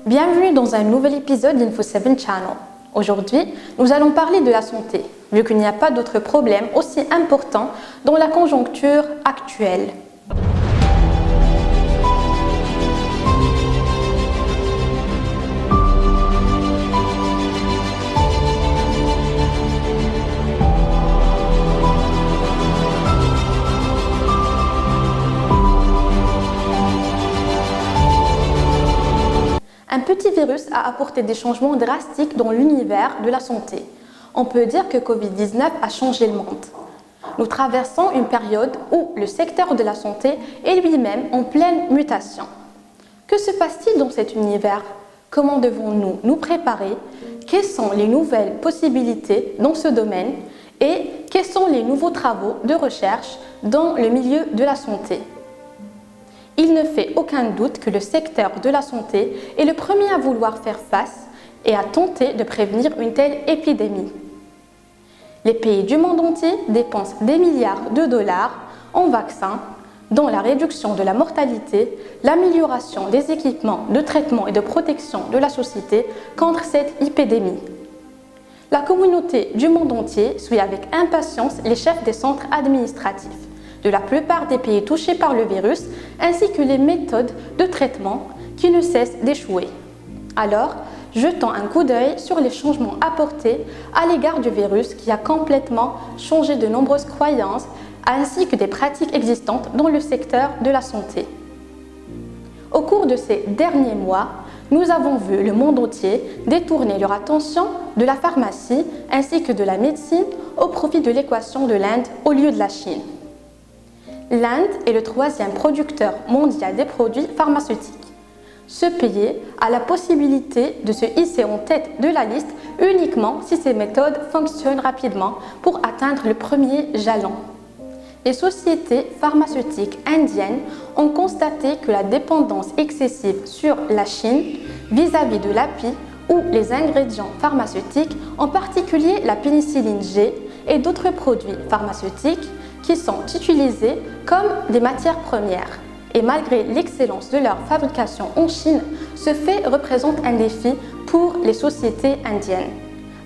Bienvenue dans un nouvel épisode d'Info7 Channel. Aujourd'hui, nous allons parler de la santé, vu qu'il n'y a pas d'autre problème aussi important dans la conjoncture actuelle. Un petit virus a apporté des changements drastiques dans l'univers de la santé. On peut dire que Covid-19 a changé le monde. Nous traversons une période où le secteur de la santé est lui-même en pleine mutation. Que se passe-t-il dans cet univers? Comment devons-nous nous préparer? Quelles sont les nouvelles possibilités dans ce domaine? Et quels sont les nouveaux travaux de recherche dans le milieu de la santé? Il ne fait aucun doute que le secteur de la santé est le premier à vouloir faire face et à tenter de prévenir une telle épidémie. Les pays du monde entier dépensent des milliards de dollars en vaccins, dans la réduction de la mortalité, l'amélioration des équipements de traitement et de protection de la société contre cette épidémie. La communauté du monde entier suit avec impatience les chefs des centres administratifs de la plupart des pays touchés par le virus, ainsi que les méthodes de traitement qui ne cessent d'échouer. Alors, jetons un coup d'œil sur les changements apportés à l'égard du virus qui a complètement changé de nombreuses croyances, ainsi que des pratiques existantes dans le secteur de la santé. Au cours de ces derniers mois, nous avons vu le monde entier détourner leur attention de la pharmacie ainsi que de la médecine au profit de l'équation de l'Inde au lieu de la Chine. L'Inde est le troisième producteur mondial des produits pharmaceutiques. Ce pays a la possibilité de se hisser en tête de la liste uniquement si ces méthodes fonctionnent rapidement pour atteindre le premier jalon. Les sociétés pharmaceutiques indiennes ont constaté que la dépendance excessive sur la Chine vis-à-vis de l'appui ou les ingrédients pharmaceutiques, en particulier la pénicilline G et d'autres produits pharmaceutiques, qui sont utilisés comme des matières premières. Et malgré l'excellence de leur fabrication en Chine, ce fait représente un défi pour les sociétés indiennes.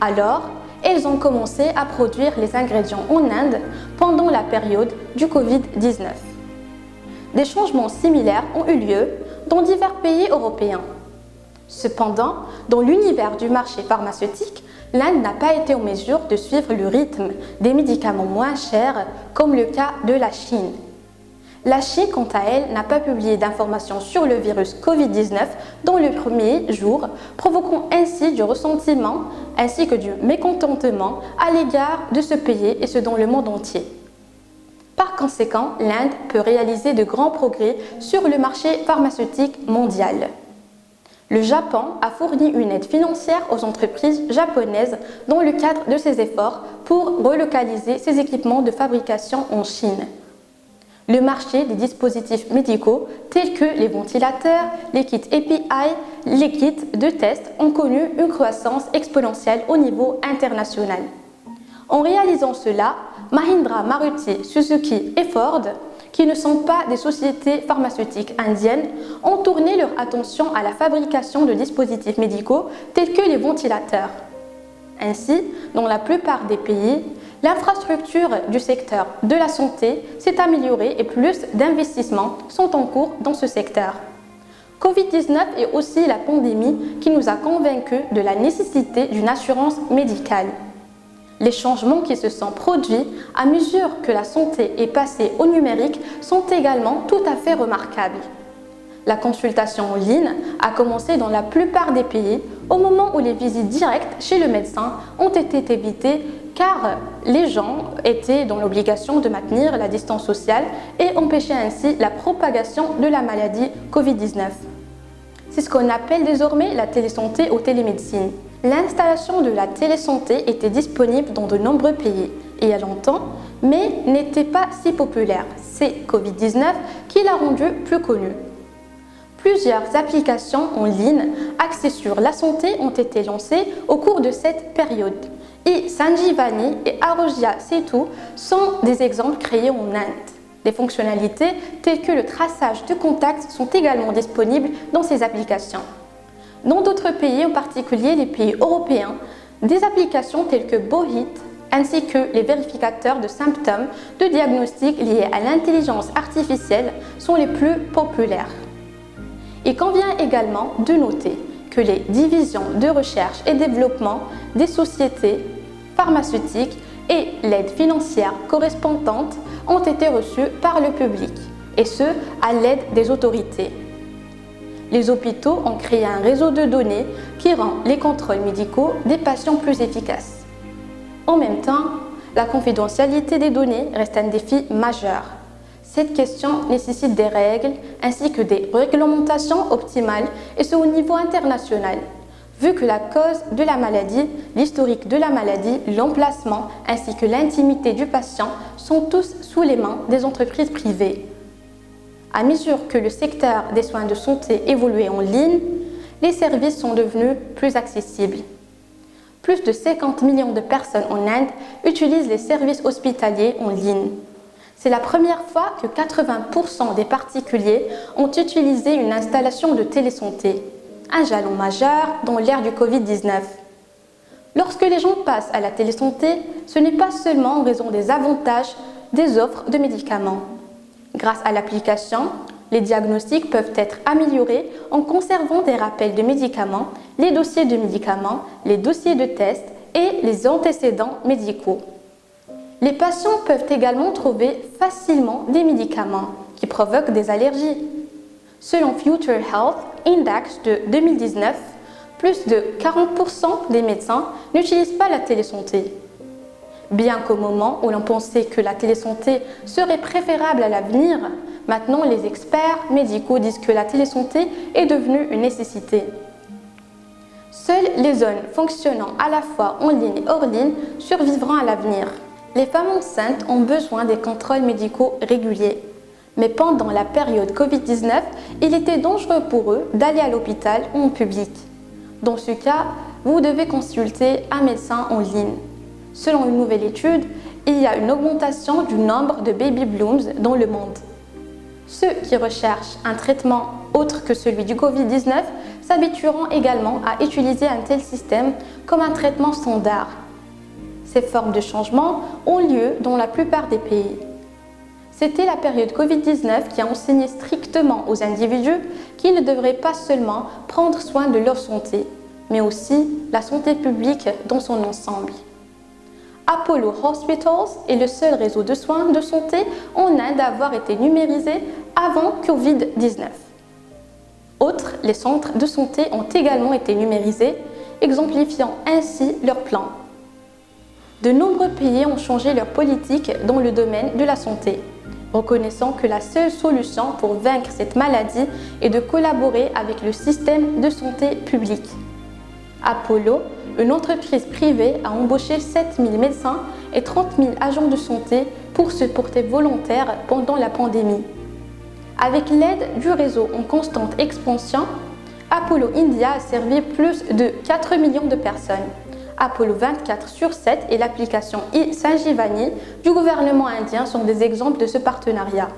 Alors, elles ont commencé à produire les ingrédients en Inde pendant la période du Covid-19. Des changements similaires ont eu lieu dans divers pays européens. Cependant, dans l'univers du marché pharmaceutique, l'Inde n'a pas été en mesure de suivre le rythme des médicaments moins chers, comme le cas de la Chine. La Chine, quant à elle, n'a pas publié d'informations sur le virus Covid-19 dans le premier jour, provoquant ainsi du ressentiment ainsi que du mécontentement à l'égard de ce pays et ce dans le monde entier. Par conséquent, l'Inde peut réaliser de grands progrès sur le marché pharmaceutique mondial. Le Japon a fourni une aide financière aux entreprises japonaises dans le cadre de ses efforts pour relocaliser ses équipements de fabrication en Chine. Le marché des dispositifs médicaux tels que les ventilateurs, les kits EPI, les kits de test ont connu une croissance exponentielle au niveau international. En réalisant cela, Mahindra, Maruti, Suzuki et Ford, qui ne sont pas des sociétés pharmaceutiques indiennes, ont tourné leur attention à la fabrication de dispositifs médicaux tels que les ventilateurs. Ainsi, dans la plupart des pays, l'infrastructure du secteur de la santé s'est améliorée et plus d'investissements sont en cours dans ce secteur. Covid-19 est aussi la pandémie qui nous a convaincus de la nécessité d'une assurance médicale. Les changements qui se sont produits à mesure que la santé est passée au numérique sont également tout à fait remarquables. La consultation en ligne a commencé dans la plupart des pays au moment où les visites directes chez le médecin ont été évitées car les gens étaient dans l'obligation de maintenir la distance sociale et empêcher ainsi la propagation de la maladie Covid-19. C'est ce qu'on appelle désormais la télésanté ou télémédecine. L'installation de la télésanté était disponible dans de nombreux pays il y a longtemps, mais n'était pas si populaire. C'est Covid-19 qui l'a rendu plus connu. Plusieurs applications en ligne axées sur la santé ont été lancées au cours de cette période. Et Sanjivani et Arogya Setu sont des exemples créés en Inde. Des fonctionnalités telles que le traçage de contacts sont également disponibles dans ces applications. Dans d'autres pays, en particulier les pays européens, des applications telles que Bohit ainsi que les vérificateurs de symptômes de diagnostic liés à l'intelligence artificielle sont les plus populaires. Il convient également de noter que les divisions de recherche et développement des sociétés pharmaceutiques et l'aide financière correspondante ont été reçues par le public, et ce, à l'aide des autorités. Les hôpitaux ont créé un réseau de données qui rend les contrôles médicaux des patients plus efficaces. En même temps, la confidentialité des données reste un défi majeur. Cette question nécessite des règles ainsi que des réglementations optimales, et ce au niveau international, vu que la cause de la maladie, l'historique de la maladie, l'emplacement ainsi que l'intimité du patient sont tous sous les mains des entreprises privées. À mesure que le secteur des soins de santé évoluait en ligne, les services sont devenus plus accessibles. Plus de 50 millions de personnes en Inde utilisent les services hospitaliers en ligne. C'est la première fois que 80% des particuliers ont utilisé une installation de télésanté, un jalon majeur dans l'ère du Covid-19. Lorsque les gens passent à la télésanté, ce n'est pas seulement en raison des avantages des offres de médicaments. Grâce à l'application, les diagnostics peuvent être améliorés en conservant des rappels de médicaments, les dossiers de médicaments, les dossiers de tests et les antécédents médicaux. Les patients peuvent également trouver facilement des médicaments qui provoquent des allergies. Selon Future Health Index de 2019, plus de 40% des médecins n'utilisent pas la télésanté. Bien qu'au moment où l'on pensait que la télésanté serait préférable à l'avenir, maintenant les experts médicaux disent que la télésanté est devenue une nécessité. Seules les zones fonctionnant à la fois en ligne et hors ligne survivront à l'avenir. Les femmes enceintes ont besoin des contrôles médicaux réguliers. Mais pendant la période Covid-19, il était dangereux pour eux d'aller à l'hôpital ou en public. Dans ce cas, vous devez consulter un médecin en ligne. Selon une nouvelle étude, il y a une augmentation du nombre de baby booms dans le monde. Ceux qui recherchent un traitement autre que celui du Covid-19 s'habitueront également à utiliser un tel système comme un traitement standard. Ces formes de changement ont lieu dans la plupart des pays. C'était la période Covid-19 qui a enseigné strictement aux individus qu'ils ne devraient pas seulement prendre soin de leur santé, mais aussi la santé publique dans son ensemble. Apollo Hospitals est le seul réseau de soins de santé en Inde à avoir été numérisé avant Covid-19. Autres, les centres de santé ont également été numérisés, exemplifiant ainsi leur plan. De nombreux pays ont changé leur politique dans le domaine de la santé, reconnaissant que la seule solution pour vaincre cette maladie est de collaborer avec le système de santé public. Apollo, une entreprise privée, a embauché 7 000 médecins et 30 000 agents de santé pour se porter volontaires pendant la pandémie. Avec l'aide du réseau en constante expansion, Apollo India a servi plus de 4 millions de personnes. Apollo 24/7 et l'application e-Sanjeevani du gouvernement indien sont des exemples de ce partenariat.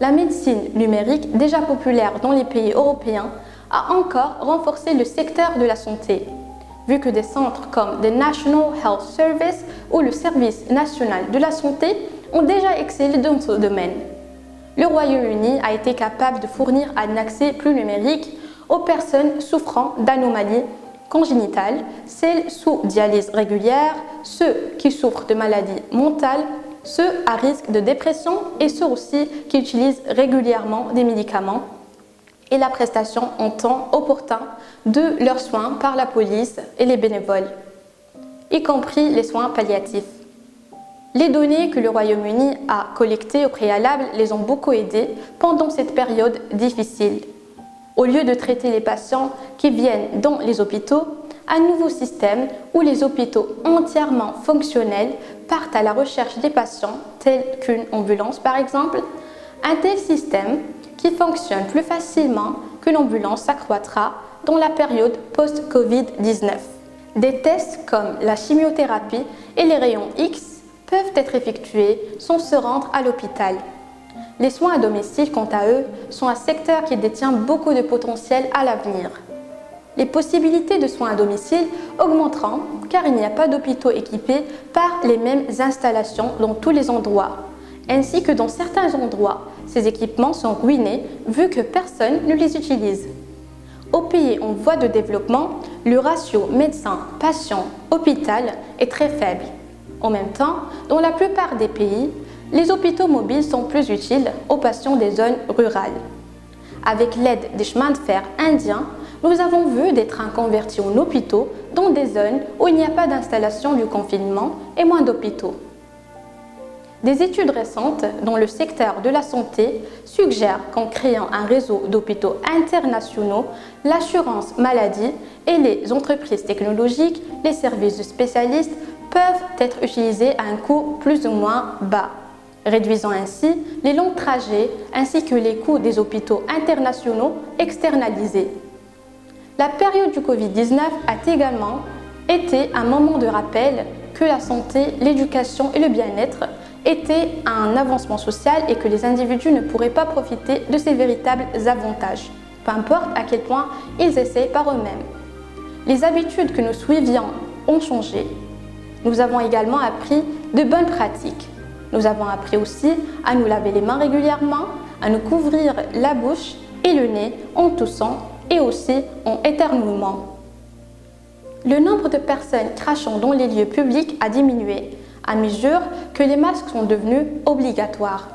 La médecine numérique, déjà populaire dans les pays européens, a encore renforcé le secteur de la santé, vu que des centres comme the National Health Service ou le Service national de la santé ont déjà excellé dans ce domaine. Le Royaume-Uni a été capable de fournir un accès plus numérique aux personnes souffrant d'anomalies congénitales, celles sous dialyse régulière, ceux qui souffrent de maladies mentales, ceux à risque de dépression et ceux aussi qui utilisent régulièrement des médicaments, et la prestation en temps opportun de leurs soins par la police et les bénévoles, y compris les soins palliatifs. Les données que le Royaume-Uni a collectées au préalable les ont beaucoup aidés pendant cette période difficile. Au lieu de traiter les patients qui viennent dans les hôpitaux, un nouveau système où les hôpitaux entièrement fonctionnels partent à la recherche des patients, tels qu'une ambulance par exemple, un tel système qui fonctionne plus facilement qu'une ambulance s'accroîtra dans la période post-Covid-19. Des tests comme la chimiothérapie et les rayons X peuvent être effectués sans se rendre à l'hôpital. Les soins à domicile, quant à eux, sont un secteur qui détient beaucoup de potentiel à l'avenir. Les possibilités de soins à domicile augmenteront car il n'y a pas d'hôpitaux équipés par les mêmes installations dans tous les endroits, ainsi que dans certains endroits. Ces équipements sont ruinés vu que personne ne les utilise. Aux pays en voie de développement, le ratio médecin-patient-hôpital est très faible. En même temps, dans la plupart des pays, les hôpitaux mobiles sont plus utiles aux patients des zones rurales. Avec l'aide des chemins de fer indiens, nous avons vu des trains convertis en hôpitaux dans des zones où il n'y a pas d'installation du confinement et moins d'hôpitaux. Des études récentes dans le secteur de la santé suggèrent qu'en créant un réseau d'hôpitaux internationaux, l'assurance maladie et les entreprises technologiques, les services de spécialistes peuvent être utilisés à un coût plus ou moins bas, réduisant ainsi les longs trajets ainsi que les coûts des hôpitaux internationaux externalisés. La période du Covid-19 a également été un moment de rappel que la santé, l'éducation et le bien-être étaient un avancement social et que les individus ne pourraient pas profiter de ces véritables avantages, peu importe à quel point ils essaient par eux-mêmes. Les habitudes que nous suivions ont changé. Nous avons également appris de bonnes pratiques. Nous avons appris aussi à nous laver les mains régulièrement, à nous couvrir la bouche et le nez en toussant et aussi en éternuement. Le nombre de personnes crachant dans les lieux publics a diminué à mesure que les masques sont devenus obligatoires.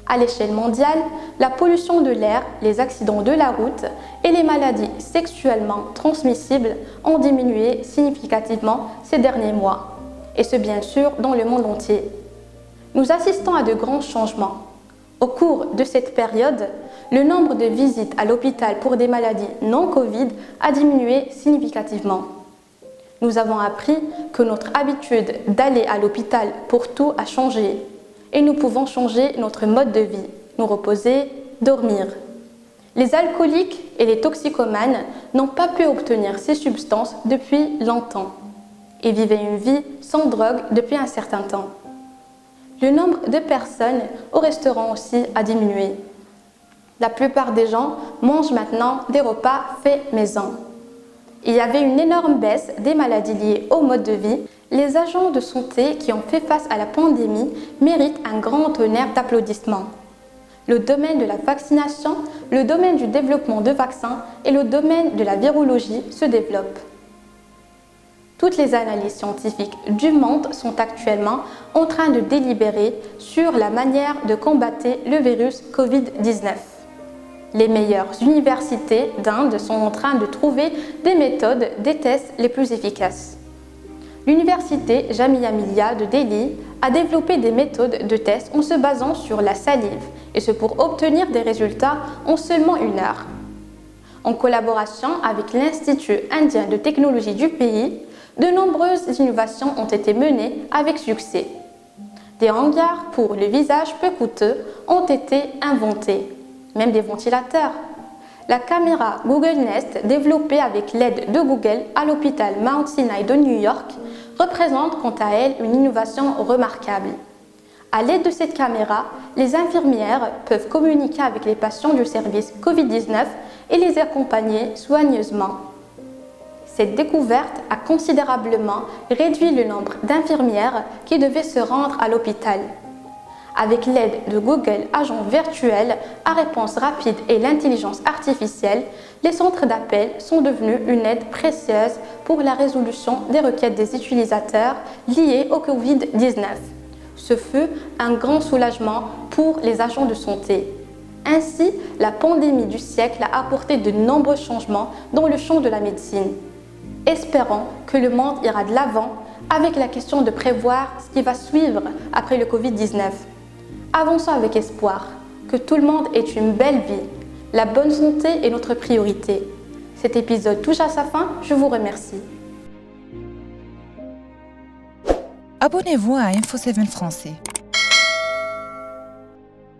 À l'échelle mondiale, la pollution de l'air, les accidents de la route et les maladies sexuellement transmissibles ont diminué significativement ces derniers mois, et ce bien sûr dans le monde entier. Nous assistons à de grands changements. Au cours de cette période, le nombre de visites à l'hôpital pour des maladies non Covid a diminué significativement. Nous avons appris que notre habitude d'aller à l'hôpital pour tout a changé et nous pouvons changer notre mode de vie, nous reposer, dormir. Les alcooliques et les toxicomanes n'ont pas pu obtenir ces substances depuis longtemps et vivaient une vie sans drogue depuis un certain temps. Le nombre de personnes au restaurant aussi a diminué. La plupart des gens mangent maintenant des repas faits maison. Il y avait une énorme baisse des maladies liées au mode de vie. Les agents de santé qui ont fait face à la pandémie méritent un grand tonnerre d'applaudissements. Le domaine de la vaccination, le domaine du développement de vaccins et le domaine de la virologie se développent. Toutes les analyses scientifiques du monde sont actuellement en train de délibérer sur la manière de combattre le virus Covid-19. Les meilleures universités d'Inde sont en train de trouver des méthodes des tests les plus efficaces. L'université Jamia Millia de Delhi a développé des méthodes de tests en se basant sur la salive, et ce pour obtenir des résultats en seulement 1 heure. En collaboration avec l'Institut indien de technologie du pays, de nombreuses innovations ont été menées avec succès. Des hangars pour le visage peu coûteux ont été inventés, même des ventilateurs. La caméra Google Nest, développée avec l'aide de Google à l'hôpital Mount Sinai de New York, représente quant à elle une innovation remarquable. À l'aide de cette caméra, les infirmières peuvent communiquer avec les patients du service Covid-19 et les accompagner soigneusement. Cette découverte a considérablement réduit le nombre d'infirmières qui devaient se rendre à l'hôpital. Avec l'aide de Google Agent virtuel à réponse rapide et l'intelligence artificielle, les centres d'appel sont devenus une aide précieuse pour la résolution des requêtes des utilisateurs liées au Covid-19. Ce fut un grand soulagement pour les agents de santé. Ainsi, la pandémie du siècle a apporté de nombreux changements dans le champ de la médecine. Espérons que le monde ira de l'avant avec la question de prévoir ce qui va suivre après le Covid-19. Avançons avec espoir, que tout le monde ait une belle vie. La bonne santé est notre priorité. Cet épisode touche à sa fin, je vous remercie. Abonnez-vous à Info7 Français.